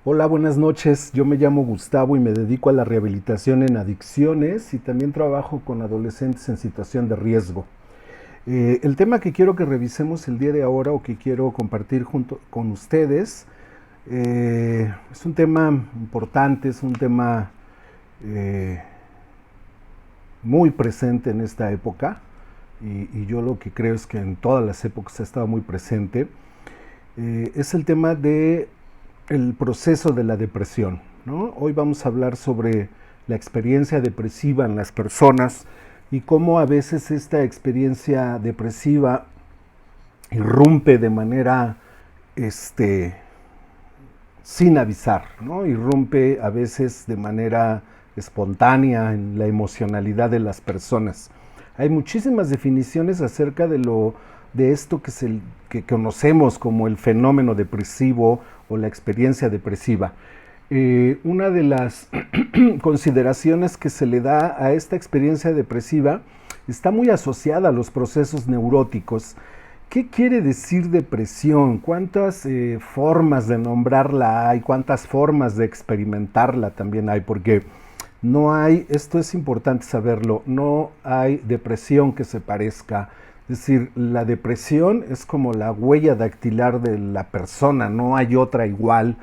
Hola, buenas noches. Yo me llamo Gustavo y me dedico a la rehabilitación en adicciones y también trabajo con adolescentes en situación de riesgo. El tema que quiero que revisemos el día de ahora o que quiero compartir junto con ustedes es un tema importante, es un tema eh, muy presente en esta época y yo lo que creo es que en todas las épocas ha estado muy presente. Es el tema de el proceso de la depresión, ¿no? Hoy vamos a hablar sobre la experiencia depresiva en las personas y cómo a veces esta experiencia depresiva irrumpe de manera sin avisar, ¿no? Irrumpe a veces de manera espontánea en la emocionalidad de las personas. Hay muchísimas definiciones acerca de esto que conocemos como el fenómeno depresivo o la experiencia depresiva. Una de las consideraciones que se le da a esta experiencia depresiva está muy asociada a los procesos neuróticos. ¿Qué quiere decir depresión? ¿Cuántas formas de nombrarla hay? ¿Cuántas formas de experimentarla también hay? Porque no hay, esto es importante saberlo, no hay depresión que se parezca. Es decir, la depresión es como la huella dactilar de la persona, no hay otra igual.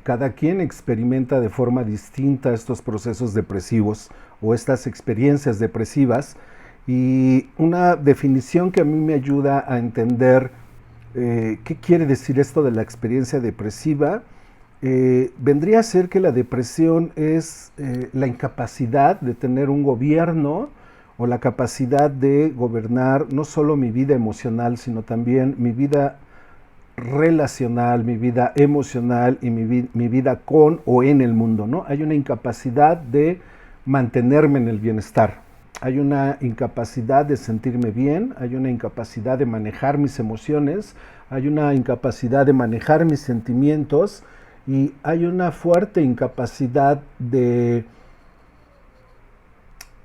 Cada quien experimenta de forma distinta estos procesos depresivos o estas experiencias depresivas, y una definición que a mí me ayuda a entender qué quiere decir esto de la experiencia depresiva vendría a ser que la depresión es la incapacidad de tener un gobierno o la capacidad de gobernar no solo mi vida emocional, sino también mi vida relacional, mi vida emocional y mi vida con o en el mundo, ¿no? Hay una incapacidad de mantenerme en el bienestar, hay una incapacidad de sentirme bien, hay una incapacidad de manejar mis emociones, hay una incapacidad de manejar mis sentimientos y hay una fuerte incapacidad eh,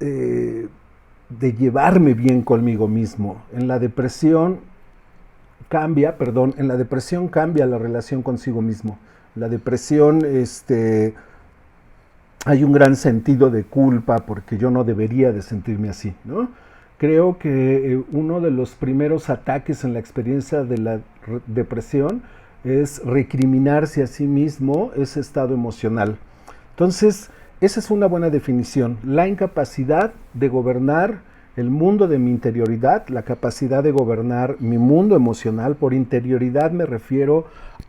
de llevarme bien conmigo mismo. En la depresión cambia la relación consigo mismo. La depresión, hay un gran sentido de culpa porque yo no debería de sentirme así, ¿no? Creo que uno de los primeros ataques en la experiencia de la depresión es recriminarse a sí mismo ese estado emocional. Entonces, esa es una buena definición, la incapacidad de gobernar el mundo de mi interioridad, la capacidad de gobernar mi mundo emocional. Por interioridad me refiero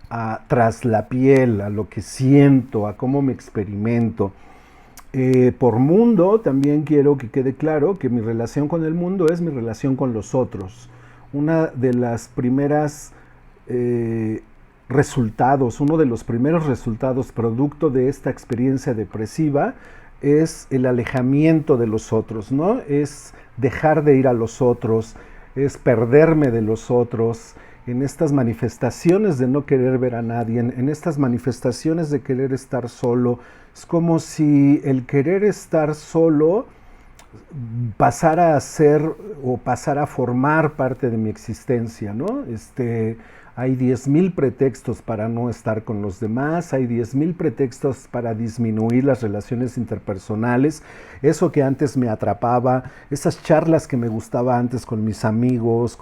a tras la piel, a lo que siento, a cómo me experimento. Por mundo, también quiero que quede claro que mi relación con el mundo es mi relación con los otros. Una de las primeras uno de los primeros resultados producto de esta experiencia depresiva es el alejamiento de los otros, ¿no? Es dejar de ir a los otros, es perderme de los otros, en estas manifestaciones de no querer ver a nadie, en estas manifestaciones de querer estar solo. Es como si el querer estar solo pasara a ser o pasara a formar parte de mi existencia, ¿no? Hay 10,000 pretextos para no estar con los demás, hay 10,000 pretextos para disminuir las relaciones interpersonales, eso que antes me atrapaba, esas charlas que me gustaba antes con mis amigos,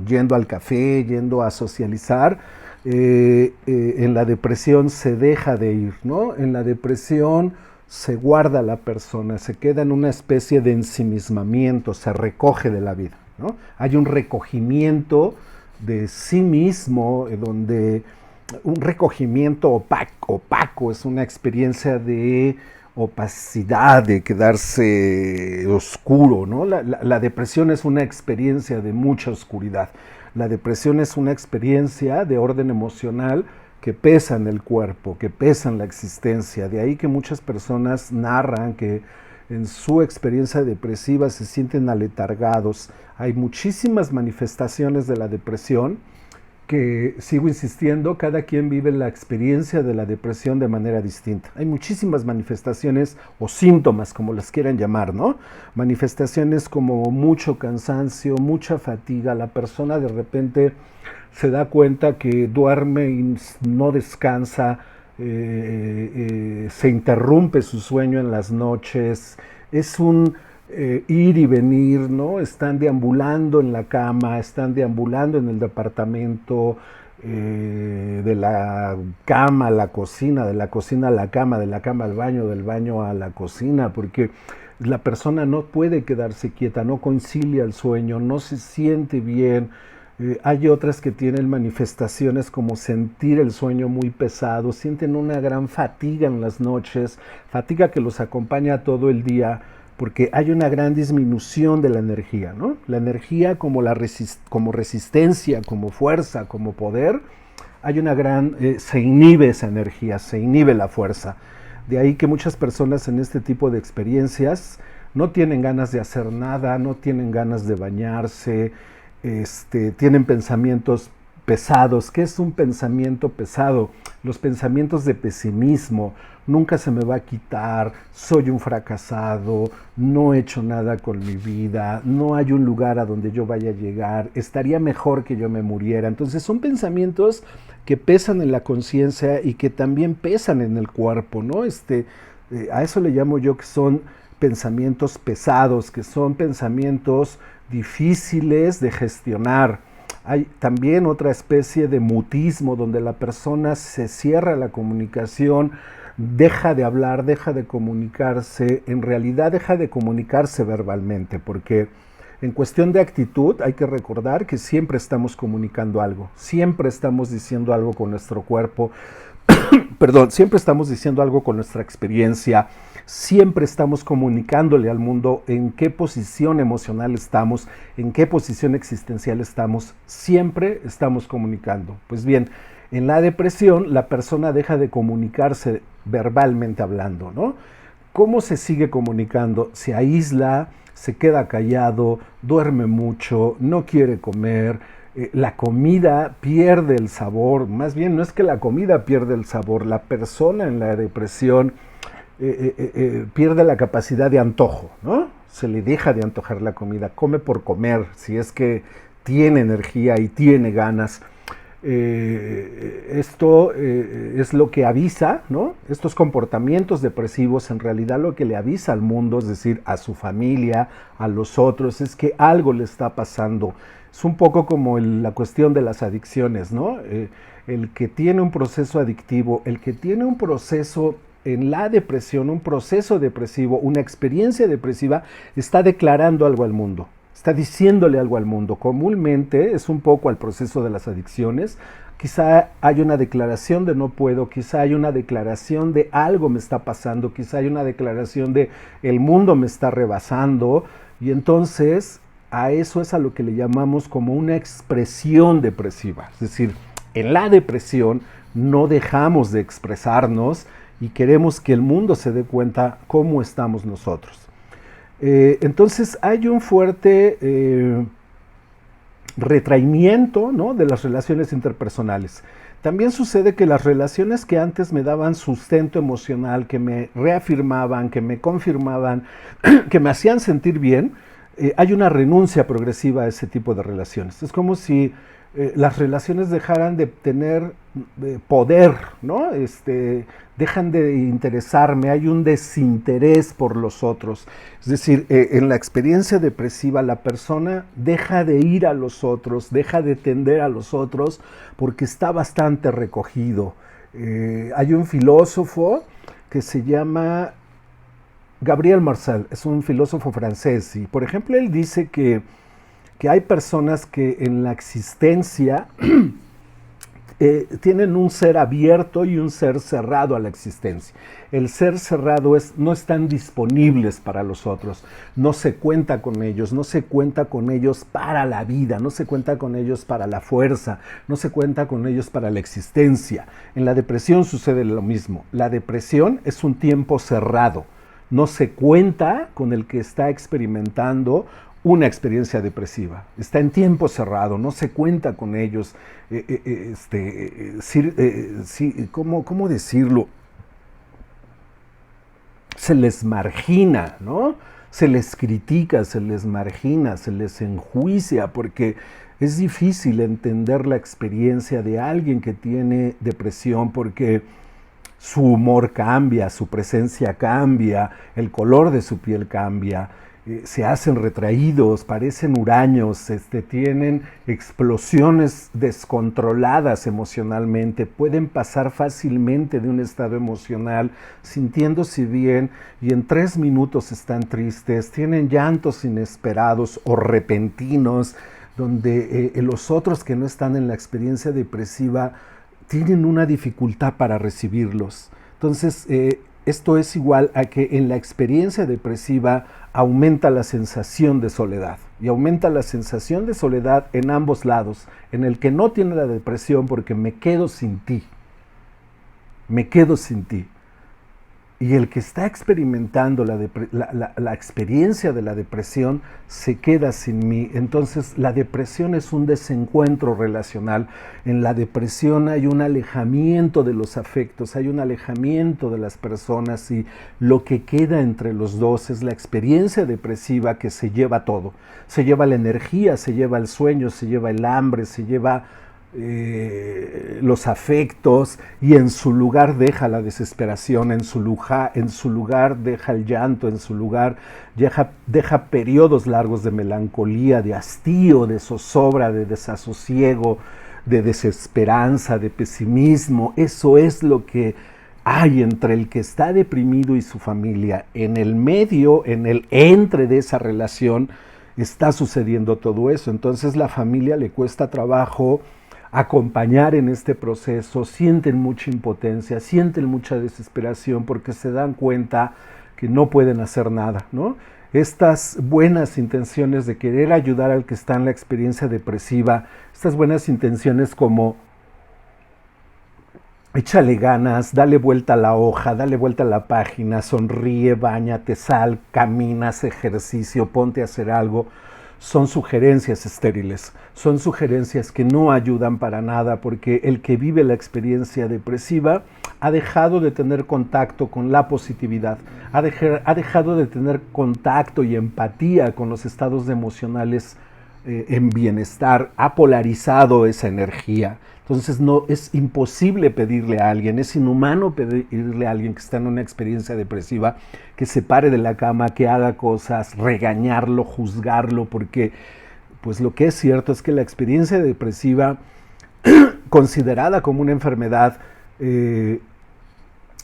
yendo al café, yendo a socializar. En la depresión se deja de ir, ¿no? En la depresión se guarda la persona, se queda en una especie de ensimismamiento, se recoge de la vida, ¿no? Hay un recogimiento de sí mismo, donde un recogimiento opaco, es una experiencia de opacidad, de quedarse oscuro, ¿no? La depresión es una experiencia de mucha oscuridad. La depresión es una experiencia de orden emocional que pesa en el cuerpo, que pesa en la existencia. De ahí que muchas personas narran que en su experiencia depresiva se sienten aletargados. Hay muchísimas manifestaciones de la depresión que, sigo insistiendo, cada quien vive la experiencia de la depresión de manera distinta. Hay muchísimas manifestaciones o síntomas, como las quieran llamar, ¿no? Manifestaciones como mucho cansancio, mucha fatiga, la persona de repente se da cuenta que duerme y no descansa, se interrumpe su sueño en las noches, es un ir y venir, ¿no? Están deambulando en la cama, están deambulando en el departamento, de la cama a la cocina, de la cocina a la cama, de la cama al baño, del baño a la cocina, porque la persona no puede quedarse quieta, no concilia el sueño, no se siente bien. Hay otras que tienen manifestaciones como sentir el sueño muy pesado, sienten una gran fatiga en las noches, fatiga que los acompaña todo el día, porque hay una gran disminución de la energía, ¿no? La energía como, como resistencia, como fuerza, como poder, hay una gran, se inhibe esa energía, se inhibe la fuerza. De ahí que muchas personas en este tipo de experiencias no tienen ganas de hacer nada, no tienen ganas de bañarse, tienen pensamientos pesados. ¿Qué es un pensamiento pesado? Los pensamientos de pesimismo, nunca se me va a quitar, soy un fracasado, no he hecho nada con mi vida, no hay un lugar a donde yo vaya a llegar, estaría mejor que yo me muriera. Entonces son pensamientos que pesan en la conciencia y que también pesan en el cuerpo, ¿no? A eso le llamo yo que son pensamientos pesados, que son pensamientos difíciles de gestionar. Hay también otra especie de mutismo donde la persona se cierra la comunicación, deja de hablar, deja de comunicarse, en realidad deja de comunicarse verbalmente, porque en cuestión de actitud hay que recordar que siempre estamos comunicando algo, siempre estamos diciendo algo con nuestro cuerpo, perdón, siempre estamos diciendo algo con nuestra experiencia, siempre estamos comunicándole al mundo en qué posición emocional estamos, en qué posición existencial estamos, siempre estamos comunicando. Pues bien, en la depresión la persona deja de comunicarse verbalmente hablando, ¿no? ¿Cómo se sigue comunicando? Se aísla, se queda callado, duerme mucho, no quiere comer, la comida pierde el sabor, más bien no es que la comida pierde el sabor, la persona en la depresión pierde la capacidad de antojo, ¿no? Se le deja de antojar la comida, come por comer, si es que tiene energía y tiene ganas. Esto es lo que avisa, ¿no? Estos comportamientos depresivos en realidad lo que le avisa al mundo, es decir, a su familia, a los otros, es que algo le está pasando. Es un poco como la cuestión de las adicciones, ¿no? El que tiene un proceso adictivo, el que tiene un proceso en la depresión, un proceso depresivo, una experiencia depresiva, está declarando algo al mundo. Está diciéndole algo al mundo. Comúnmente es un poco al proceso de las adicciones. Quizá hay una declaración de no puedo, quizá hay una declaración de algo me está pasando, quizá hay una declaración de el mundo me está rebasando. Y entonces a eso es a lo que le llamamos como una expresión depresiva. Es decir, en la depresión no dejamos de expresarnos y queremos que el mundo se dé cuenta cómo estamos nosotros. Entonces hay un fuerte retraimiento, ¿no?, de las relaciones interpersonales. También sucede que las relaciones que antes me daban sustento emocional, que me reafirmaban, que me confirmaban, que me hacían sentir bien, hay una renuncia progresiva a ese tipo de relaciones. Es como si las relaciones dejaran de tener poder, ¿no? Dejan de interesarme, hay un desinterés por los otros. Es decir, en la experiencia depresiva la persona deja de ir a los otros, deja de tender a los otros porque está bastante recogido. Hay un filósofo que se llama Gabriel Marcel, es un filósofo francés, y por ejemplo él dice que hay personas que en la existencia tienen un ser abierto y un ser cerrado a la existencia. El ser cerrado no están disponibles para los otros, no se cuenta con ellos, no se cuenta con ellos para la vida, no se cuenta con ellos para la fuerza, no se cuenta con ellos para la existencia. En la depresión sucede lo mismo. La depresión es un tiempo cerrado, no se cuenta con el que está experimentando una experiencia depresiva. Está en tiempo cerrado, no se cuenta con ellos. ¿Cómo decirlo? Se les margina, ¿no? Se les critica, se les margina, se les enjuicia, porque es difícil entender la experiencia de alguien que tiene depresión, porque su humor cambia, su presencia cambia, el color de su piel cambia, se hacen retraídos, parecen huraños, tienen explosiones descontroladas emocionalmente, pueden pasar fácilmente de un estado emocional sintiéndose bien y en 3 minutos están tristes, tienen llantos inesperados o repentinos, donde los otros que no están en la experiencia depresiva tienen una dificultad para recibirlos. Entonces, esto es igual a que en la experiencia depresiva aumenta la sensación de soledad. Y aumenta la sensación de soledad en ambos lados. En el que no tiene la depresión porque me quedo sin ti. Me quedo sin ti. Y el que está experimentando la experiencia de la depresión se queda sin mí. Entonces la depresión es un desencuentro relacional. En la depresión hay un alejamiento de los afectos, hay un alejamiento de las personas y lo que queda entre los dos es la experiencia depresiva que se lleva todo. Se lleva la energía, se lleva el sueño, se lleva el hambre, se lleva los afectos y en su lugar deja la desesperación, en su lugar deja el llanto, en su lugar deja periodos largos de melancolía, de hastío, de zozobra, de desasosiego, de desesperanza, de pesimismo. Eso es lo que hay entre el que está deprimido y su familia. En el medio, en el entre de esa relación, está sucediendo todo eso. Entonces la familia le cuesta trabajo acompañar en este proceso, sienten mucha impotencia, sienten mucha desesperación porque se dan cuenta que no pueden hacer nada, ¿no? Estas buenas intenciones de querer ayudar al que está en la experiencia depresiva, estas buenas intenciones como échale ganas, dale vuelta a la hoja, dale vuelta a la página, sonríe, báñate, sal, camina, haz ejercicio, ponte a hacer algo, son sugerencias estériles, son sugerencias que no ayudan para nada porque el que vive la experiencia depresiva ha dejado de tener contacto con la positividad, ha dejado de tener contacto y empatía con los estados emocionales en bienestar, ha polarizado esa energía. Entonces no, es imposible pedirle a alguien, es inhumano pedirle a alguien que está en una experiencia depresiva que se pare de la cama, que haga cosas, regañarlo, juzgarlo, porque pues lo que es cierto es que la experiencia depresiva, considerada como una enfermedad,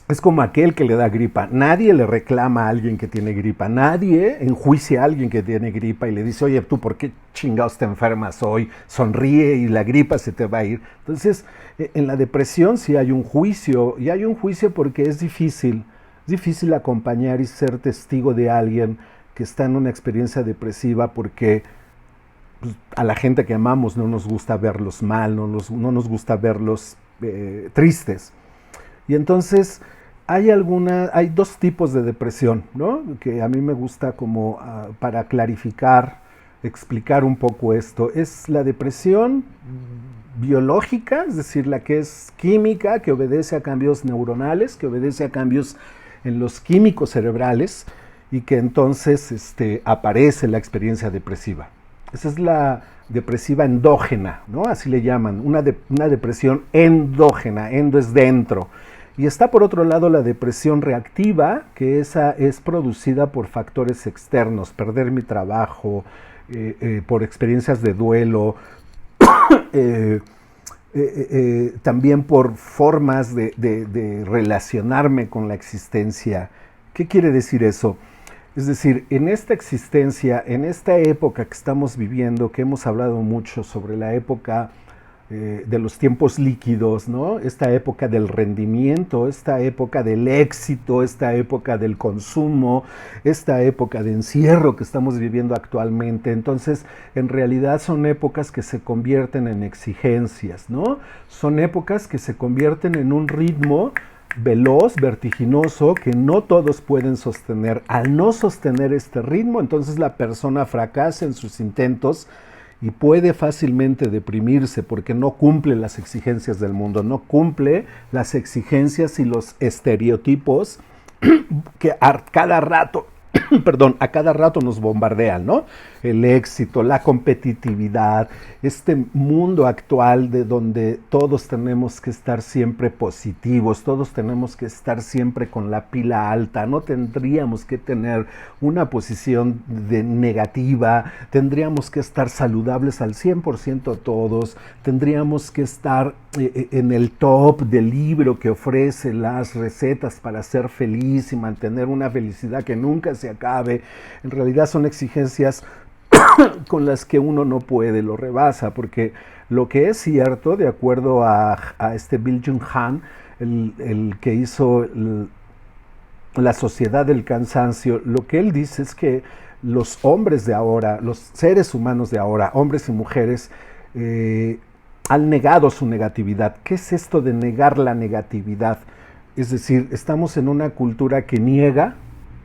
es como aquel que le da gripa. Nadie le reclama a alguien que tiene gripa. Nadie enjuicia a alguien que tiene gripa y le dice, oye, ¿tú por qué chingados te enfermas hoy? Sonríe y la gripa se te va a ir. Entonces, en la depresión sí hay un juicio. Y hay un juicio porque es difícil acompañar y ser testigo de alguien que está en una experiencia depresiva porque pues, a la gente que amamos no nos gusta verlos mal, no nos gusta verlos tristes. Y entonces hay 2 tipos de depresión, ¿no? Que a mí me gusta como para clarificar, explicar un poco esto. Es la depresión biológica, es decir, la que es química, que obedece a cambios neuronales, que obedece a cambios en los químicos cerebrales y que entonces aparece la experiencia depresiva. Esa es la depresiva endógena, ¿no? Así le llaman, una depresión endógena, endo es dentro. Y está por otro lado la depresión reactiva, que esa es producida por factores externos, perder mi trabajo, por experiencias de duelo, también por formas de relacionarme con la existencia. ¿Qué quiere decir eso? Es decir, en esta existencia, en esta época que estamos viviendo, que hemos hablado mucho sobre la época de los tiempos líquidos, ¿no? Esta época del rendimiento, esta época del éxito, esta época del consumo, esta época de encierro que estamos viviendo actualmente. Entonces, en realidad son épocas que se convierten en exigencias, ¿no? Son épocas que se convierten en un ritmo veloz, vertiginoso, que no todos pueden sostener. Al no sostener este ritmo, entonces la persona fracasa en sus intentos y puede fácilmente deprimirse porque no cumple las exigencias del mundo, no cumple las exigencias y los estereotipos que a cada rato perdón, a cada rato nos bombardean, ¿no? El éxito, la competitividad, este mundo actual de donde todos tenemos que estar siempre positivos, todos tenemos que estar siempre con la pila alta, no tendríamos que tener una posición negativa, tendríamos que estar saludables al 100% todos, tendríamos que estar en el top del libro que ofrece las recetas para ser feliz y mantener una felicidad que nunca se acabe. En realidad son exigencias con las que uno no puede, lo rebasa, porque lo que es cierto, de acuerdo a este Byung-Chul Han, el que hizo la sociedad del cansancio, lo que él dice es que los hombres de ahora, los seres humanos de ahora, hombres y mujeres, han negado su negatividad. ¿Qué es esto de negar la negatividad? Es decir, estamos en una cultura que niega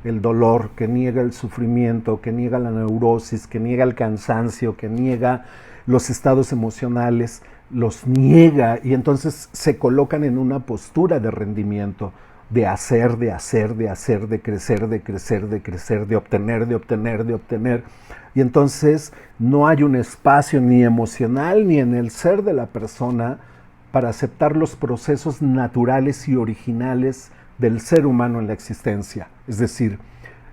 el dolor, que niega el sufrimiento, que niega la neurosis, que niega el cansancio, que niega los estados emocionales, los niega y entonces se colocan en una postura de rendimiento, de hacer, de hacer, de hacer, de crecer, de crecer, de crecer, de obtener, de obtener, de obtener. Y entonces no hay un espacio ni emocional ni en el ser de la persona para aceptar los procesos naturales y originales del ser humano en la existencia. Es decir,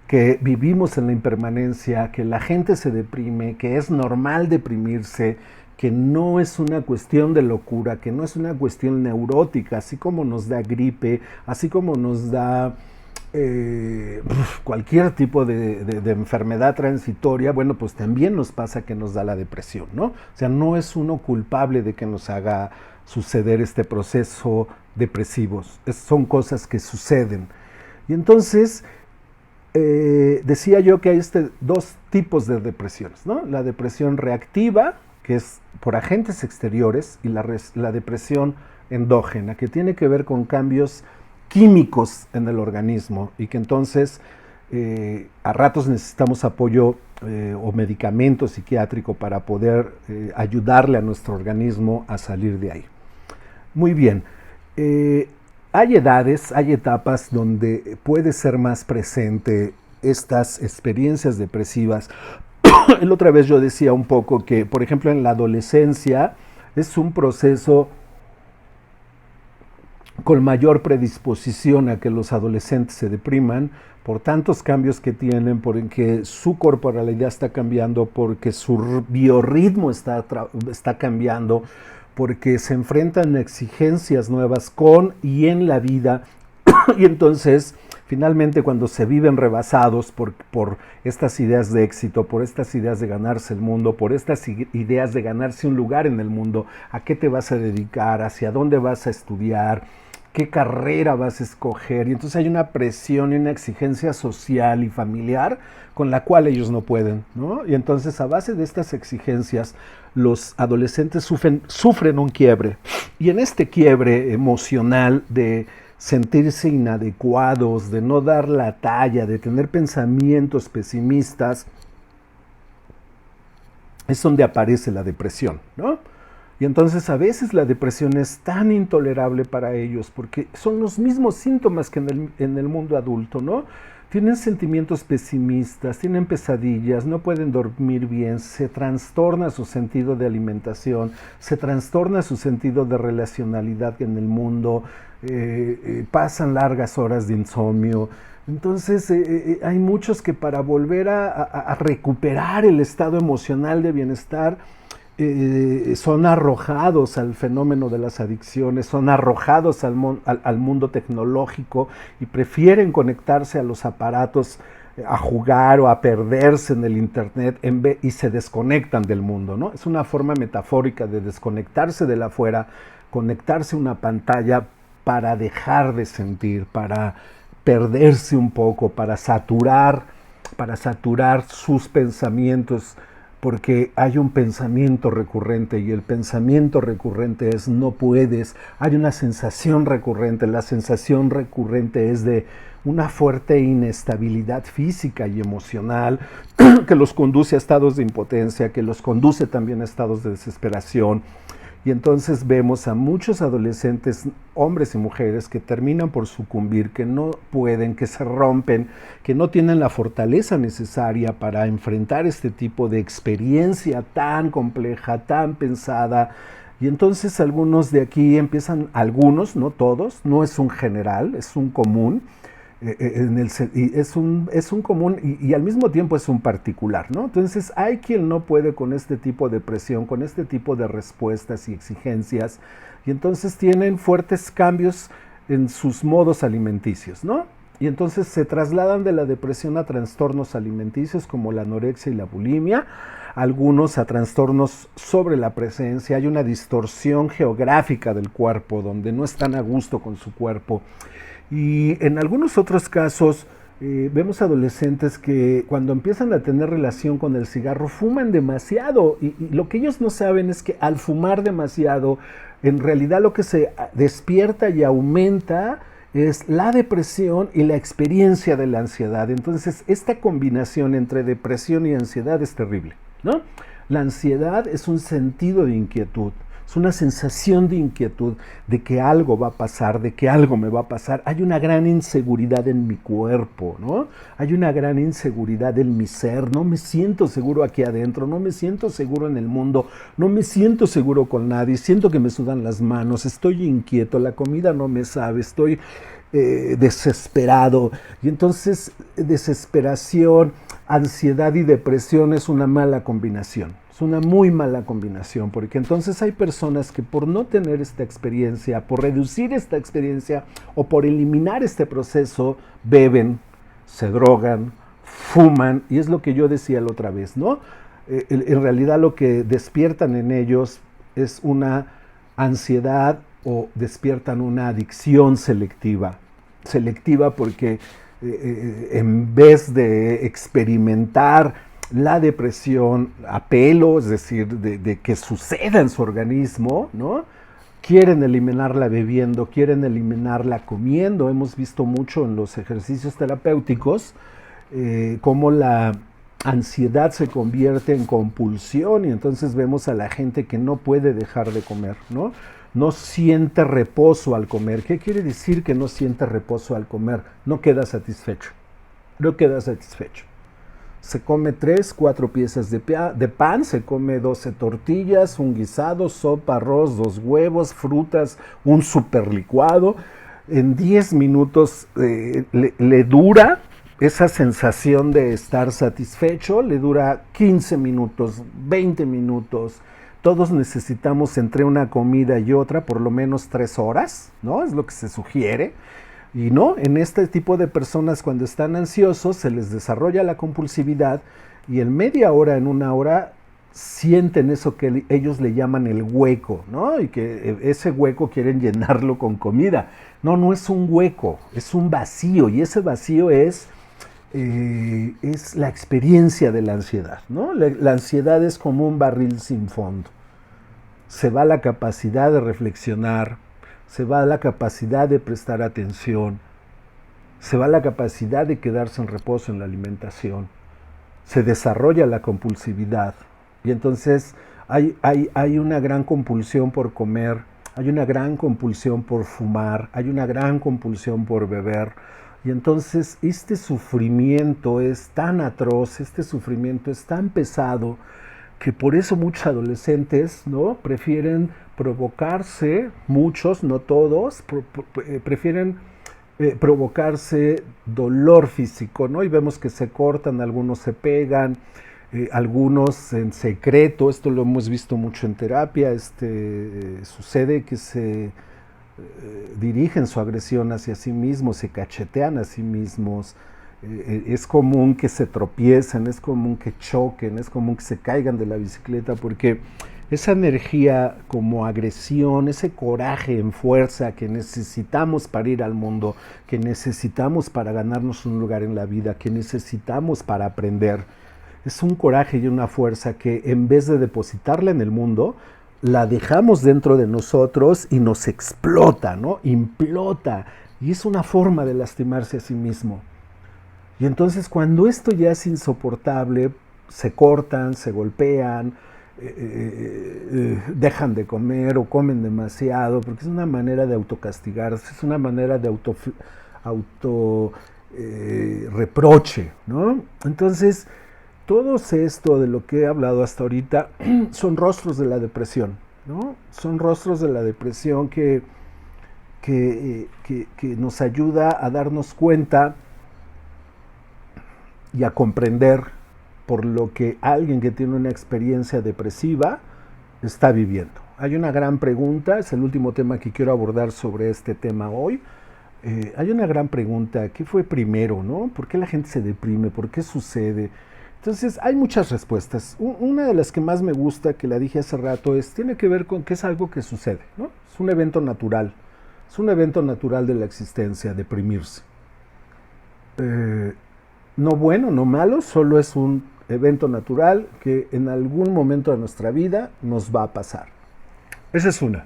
que vivimos en la impermanencia, que la gente se deprime, que es normal deprimirse, que no es una cuestión de locura, que no es una cuestión neurótica, así como nos da gripe, así como nos da cualquier tipo de enfermedad transitoria, bueno, pues también nos pasa que nos da la depresión, ¿no? O sea, no es uno culpable de que nos haga suceder este proceso depresivos, son cosas que suceden. Y entonces, decía yo que hay dos tipos de depresiones, ¿no? La depresión reactiva, que es por agentes exteriores, y la depresión endógena, que tiene que ver con cambios químicos en el organismo y que entonces a ratos necesitamos apoyo o medicamento psiquiátrico para poder ayudarle a nuestro organismo a salir de ahí. Muy bien, hay edades, hay etapas donde puede ser más presente estas experiencias depresivas. La otra vez yo decía un poco que, por ejemplo, en la adolescencia es un proceso con mayor predisposición a que los adolescentes se depriman por tantos cambios que tienen, porque su corporalidad está cambiando, porque su biorritmo está cambiando, porque se enfrentan a exigencias nuevas con y en la vida, y entonces finalmente cuando se viven rebasados por estas ideas de éxito, por estas ideas de ganarse el mundo, por estas ideas de ganarse un lugar en el mundo, ¿a qué te vas a dedicar? ¿Hacia dónde vas a estudiar? ¿Qué carrera vas a escoger? Y entonces hay una presión y una exigencia social y familiar con la cual ellos no pueden, ¿no? Y entonces a base de estas exigencias los adolescentes sufren un quiebre. Y en este quiebre emocional de sentirse inadecuados, de no dar la talla, de tener pensamientos pesimistas, es donde aparece la depresión, ¿no? Y entonces a veces la depresión es tan intolerable para ellos porque son los mismos síntomas que en el mundo adulto, ¿no? Tienen sentimientos pesimistas, tienen pesadillas, no pueden dormir bien, se trastorna su sentido de alimentación, se trastorna su sentido de relacionalidad en el mundo, pasan largas horas de insomnio. Entonces hay muchos que para volver a recuperar el estado emocional de bienestar son arrojados al fenómeno de las adicciones, son arrojados al mundo tecnológico y prefieren conectarse a los aparatos a jugar o a perderse en el internet y se desconectan del mundo, ¿no? Es una forma metafórica de desconectarse de la afuera, conectarse a una pantalla para dejar de sentir, para perderse un poco, para saturar sus pensamientos, porque hay un pensamiento recurrente y el pensamiento recurrente es no puedes. Hay una sensación recurrente, la sensación recurrente es de una fuerte inestabilidad física y emocional que los conduce a estados de impotencia, que los conduce también a estados de desesperación. Y entonces vemos a muchos adolescentes, hombres y mujeres, que terminan por sucumbir, que no pueden, que se rompen, que no tienen la fortaleza necesaria para enfrentar este tipo de experiencia tan compleja, tan pensada. Y entonces algunos de aquí empiezan, algunos, no todos, no es un general, es un común, es un común y al mismo tiempo es un particular, ¿no? Entonces hay quien no puede con este tipo de presión, con este tipo de respuestas y exigencias, y entonces tienen fuertes cambios en sus modos alimenticios, ¿no? Y entonces se trasladan de la depresión a trastornos alimenticios como la anorexia y la bulimia, algunos a trastornos sobre la presencia, hay una distorsión geográfica del cuerpo donde no están a gusto con su cuerpo. Y en algunos otros casos vemos adolescentes que cuando empiezan a tener relación con el cigarro fuman demasiado y lo que ellos no saben es que al fumar demasiado en realidad lo que se despierta y aumenta es la depresión y la experiencia de la ansiedad. Entonces esta combinación entre depresión y ansiedad es terrible, ¿no? La ansiedad es un sentido de inquietud. Es una sensación de inquietud, de que algo va a pasar, de que algo me va a pasar. Hay una gran inseguridad en mi cuerpo, ¿no? Hay una gran inseguridad en mi ser. No me siento seguro aquí adentro, no me siento seguro en el mundo, no me siento seguro con nadie. Siento que me sudan las manos, estoy inquieto, la comida no me sabe, estoy desesperado. Y entonces desesperación, ansiedad y depresión es una mala combinación. Es una muy mala combinación, porque entonces hay personas que por no tener esta experiencia, por reducir esta experiencia o por eliminar este proceso, beben, se drogan, fuman, y es lo que yo decía la otra vez, ¿no? En realidad lo que despiertan en ellos es una ansiedad o despiertan una adicción selectiva. Selectiva porque en vez de experimentar la depresión a pelo, es decir, de que suceda en su organismo, ¿no? Quieren eliminarla bebiendo, quieren eliminarla comiendo. Hemos visto mucho en los ejercicios terapéuticos cómo la ansiedad se convierte en compulsión y entonces vemos a la gente que no puede dejar de comer, ¿no? No siente reposo al comer. ¿Qué quiere decir que no siente reposo al comer? No queda satisfecho. No queda satisfecho. Se come 3, 4 piezas de pan, se come 12 tortillas, un guisado, sopa, arroz, 2 huevos, frutas, un super licuado. En 10 minutos le dura esa sensación de estar satisfecho, le dura 15 minutos, 20 minutos. Todos necesitamos entre una comida y otra por lo menos 3 horas, ¿no? Es lo que se sugiere. Y no, en este tipo de personas cuando están ansiosos se les desarrolla la compulsividad y en media hora, en una hora, sienten eso que ellos le llaman el hueco, ¿no? Y que ese hueco quieren llenarlo con comida. No, no es un hueco, es un vacío y ese vacío es la experiencia de la ansiedad, ¿no? La ansiedad es como un barril sin fondo. Se va la capacidad de reflexionar, se va la capacidad de prestar atención, se va la capacidad de quedarse en reposo en la alimentación, se desarrolla la compulsividad y entonces hay una gran compulsión por comer, hay una gran compulsión por fumar, hay una gran compulsión por beber y entonces este sufrimiento es tan atroz, este sufrimiento es tan pesado que por eso muchos adolescentes, ¿no?, prefieren provocarse, muchos, no todos, prefieren provocarse dolor físico, ¿no? Y vemos que se cortan, algunos se pegan, algunos en secreto, esto lo hemos visto mucho en terapia, sucede que se dirigen su agresión hacia sí mismos, se cachetean a sí mismos. Es común que se tropiecen, es común que choquen, es común que se caigan de la bicicleta porque esa energía como agresión, ese coraje en fuerza que necesitamos para ir al mundo, que necesitamos para ganarnos un lugar en la vida, que necesitamos para aprender, es un coraje y una fuerza que en vez de depositarla en el mundo, la dejamos dentro de nosotros y nos explota, ¿no? Implota. Y es una forma de lastimarse a sí mismo. Y entonces cuando esto ya es insoportable, se cortan, se golpean, dejan de comer o comen demasiado, porque es una manera de autocastigarse, es una manera de auto reproche, ¿no? Entonces, todo esto de lo que he hablado hasta ahorita son rostros de la depresión, ¿no? Son rostros de la depresión que nos ayuda a darnos cuenta y a comprender por lo que alguien que tiene una experiencia depresiva está viviendo. Hay una gran pregunta, es el último tema que quiero abordar sobre este tema hoy. Hay una gran pregunta, ¿qué fue primero, no? ¿Por qué la gente se deprime? ¿Por qué sucede? Entonces, hay muchas respuestas. Una de las que más me gusta, que la dije hace rato, tiene que ver con que es algo que sucede, ¿no? Es un evento natural. Es un evento natural de la existencia, deprimirse. No bueno, no malo, solo es un evento natural que en algún momento de nuestra vida nos va a pasar. Esa es una.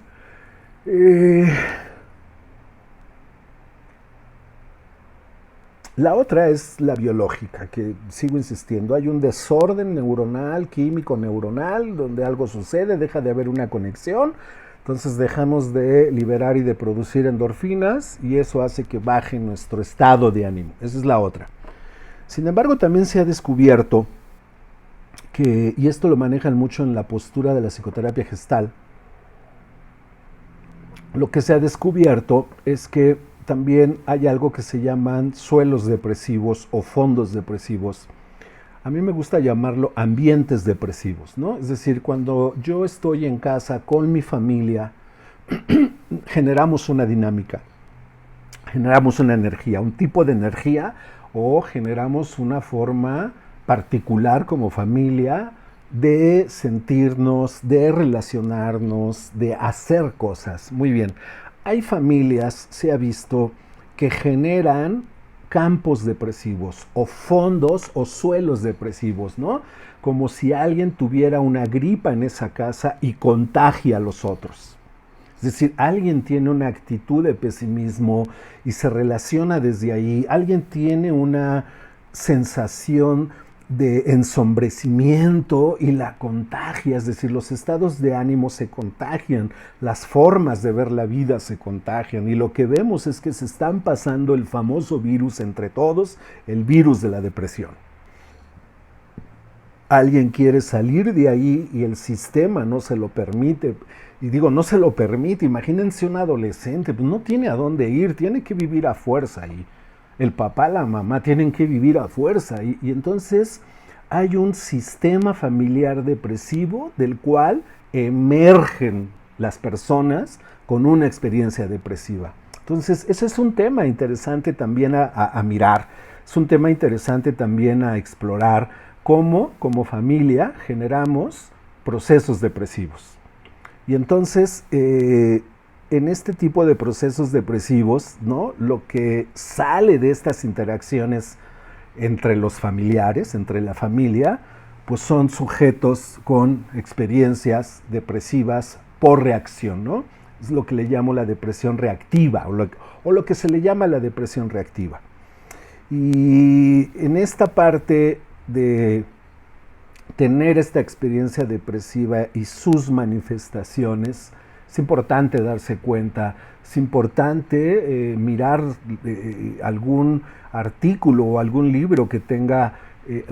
La otra es la biológica, que sigo insistiendo. Hay un desorden neuronal, químico neuronal, donde algo sucede, deja de haber una conexión, entonces dejamos de liberar y de producir endorfinas y eso hace que baje nuestro estado de ánimo. Esa es la otra. Sin embargo, también se ha descubierto que, y esto lo manejan mucho en la postura de la psicoterapia gestal, lo que se ha descubierto es que también hay algo que se llaman suelos depresivos o fondos depresivos. A mí me gusta llamarlo ambientes depresivos, ¿no? Es decir, cuando yo estoy en casa con mi familia, generamos una dinámica, generamos una energía, un tipo de energía, o generamos una forma particular como familia de sentirnos, de relacionarnos, de hacer cosas. Muy bien. Hay familias, se ha visto, que generan campos depresivos o fondos o suelos depresivos, ¿no? Como si alguien tuviera una gripa en esa casa y contagia a los otros. Es decir, alguien tiene una actitud de pesimismo y se relaciona desde ahí. Alguien tiene una sensación de ensombrecimiento y la contagia, es decir, los estados de ánimo se contagian, las formas de ver la vida se contagian y lo que vemos es que se están pasando el famoso virus entre todos, el virus de la depresión. Alguien quiere salir de ahí y el sistema no se lo permite. Y digo, no se lo permite. Imagínense un adolescente, pues no tiene a dónde ir, tiene que vivir a fuerza. Y el papá, la mamá tienen que vivir a fuerza. Y entonces hay un sistema familiar depresivo del cual emergen las personas con una experiencia depresiva. Entonces, ese es un tema interesante también a mirar. Es un tema interesante también a explorar. Cómo, como familia, generamos procesos depresivos. Y entonces, en este tipo de procesos depresivos, ¿no? Lo que sale de estas interacciones entre los familiares, entre la familia, pues son sujetos con experiencias depresivas por reacción, ¿no? Es lo que le llamo la depresión reactiva, o lo que se le llama la depresión reactiva. Y en esta parte de tener esta experiencia depresiva y sus manifestaciones, es importante darse cuenta, es importante mirar algún artículo o algún libro que tenga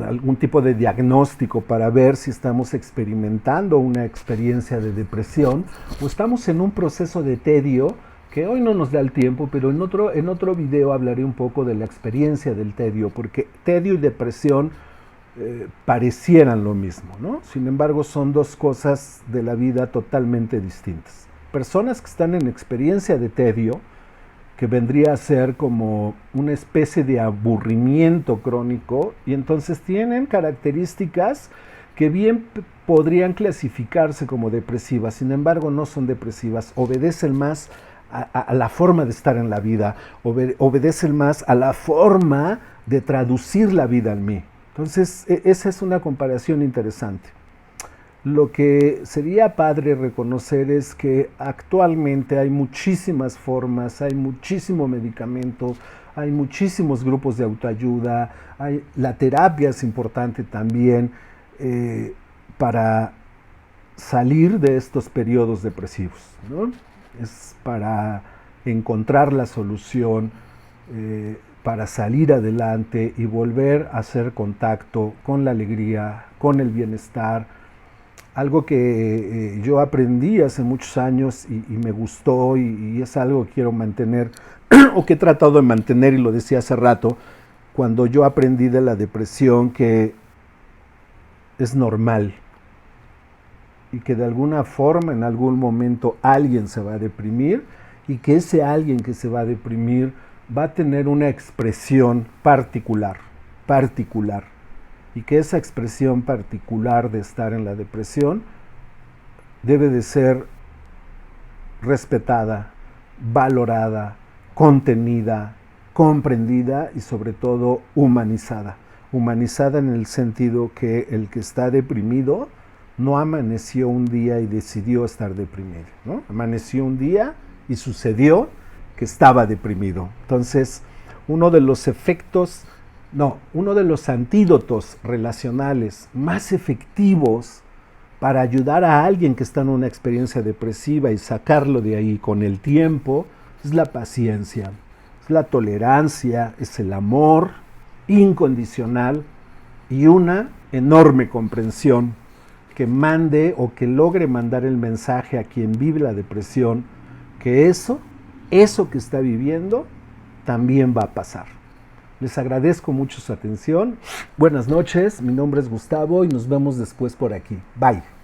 algún tipo de diagnóstico para ver si estamos experimentando una experiencia de depresión o estamos en un proceso de tedio que hoy no nos da el tiempo, pero en otro video hablaré un poco de la experiencia del tedio, porque tedio y depresión parecieran lo mismo, ¿no? Sin embargo, son dos cosas de la vida totalmente distintas. Personas que están en experiencia de tedio, que vendría a ser como una especie de aburrimiento crónico, y entonces tienen características que bien podrían clasificarse como depresivas, sin embargo no son depresivas, obedecen más a la forma de estar en la vida, obedecen más a la forma de traducir la vida en mí. Entonces, esa es una comparación interesante. Lo que sería padre reconocer es que actualmente hay muchísimas formas, hay muchísimo medicamento, hay muchísimos grupos de autoayuda, la terapia es importante también para salir de estos periodos depresivos, ¿no? Es para encontrar la solución, para salir adelante y volver a hacer contacto con la alegría, con el bienestar. Algo que yo aprendí hace muchos años y me gustó y es algo que quiero mantener o que he tratado de mantener, y lo decía hace rato, cuando yo aprendí de la depresión, que es normal y que de alguna forma en algún momento alguien se va a deprimir, y que ese alguien que se va a deprimir va a tener una expresión particular, y que esa expresión particular de estar en la depresión debe de ser respetada, valorada, contenida, comprendida y sobre todo humanizada. Humanizada en el sentido que el que está deprimido no amaneció un día y decidió estar deprimido, ¿no? Amaneció un día y sucedió que estaba deprimido. Entonces, uno de los antídotos relacionales más efectivos para ayudar a alguien que está en una experiencia depresiva y sacarlo de ahí con el tiempo es la paciencia, es la tolerancia, es el amor incondicional y una enorme comprensión que mande o que logre mandar el mensaje a quien vive la depresión que eso que está viviendo también va a pasar. Les agradezco mucho su atención. Buenas noches, mi nombre es Gustavo y nos vemos después por aquí. Bye.